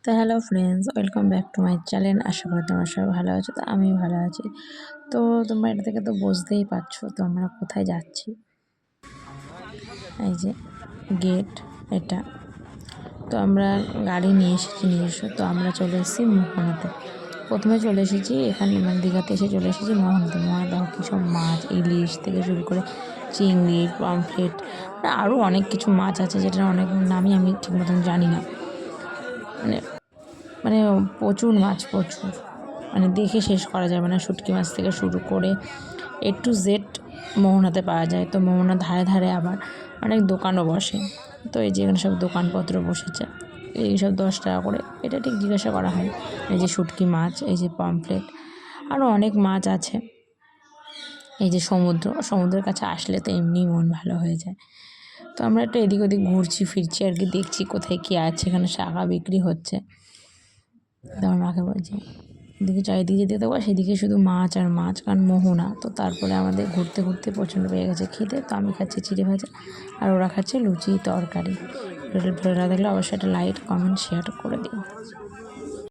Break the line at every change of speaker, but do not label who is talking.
তো hello friends, welcome back to my channel. আশা করি তোমরা সবাই ভালো আছো। তো আমি ভালো আছি। তো তোমরা এটা থেকে তো বুঝতেই পারছো তো আমরা কোথায় যাচ্ছি। এই যে গেট এটা। তো আমরা গাড়ি নিয়ে এসেছি নিজস্ব। তো আমরা চলে এসেছি মোহনাতে। প্রথমে চলে এসেছি এখানে, মানে দীঘাতে এসে চলে এসেছি মোহনাতে। মোহনা কী সব মাছ, ইলিশ থেকে শুরু করে চিংড়ি, পমফ্রেট, আরও অনেক কিছু মাছ আছে যেটা অনেক নামই আমি ঠিক মতন জানি না। মানে মানে প্রচুর মাছ, প্রচুর, মানে দেখে শেষ করা যাবে না। শুটকি মাছ থেকে শুরু করে A to Z মোহনাতে পাওয়া যায়। তো মোহনার ধারে ধারে আবার অনেক দোকানও বসে। তো এই যে এখানে সব দোকানপত্র বসেছে, এইসব 10 টাকা করে, এটা ঠিক জিজ্ঞাসা করা হয়। এই যে শুটকি মাছ, এই যে পমফ্রেট, আরও অনেক মাছ আছে। এই যে সমুদ্রের কাছে আসলে তো এমনিই মন ভালো হয়ে যায়। তো আমরা একটু এদিক ওদিক ঘুরছি ফিরছি আর কি, দেখছি কোথায় কী আছে। এখানে শাঁখা বিক্রি হচ্ছে। তো আমার মাকে বলছি এদিকে চারিদিকে যেতে দেবো, সেদিকে শুধু মাছ আর মাছ, কারণ মোহনা। তো তারপরে আমাদের ঘুরতে ঘুরতে প্রচণ্ড পেয়ে গেছে খিদে। তো আমি খাচ্ছি চিড়ে ভাজা আর ওরা খাচ্ছে লুচি তরকারি। ভিডিওটা দেখলে অবশ্যই একটা লাইক, কমেন্ট, শেয়ার করে দিও।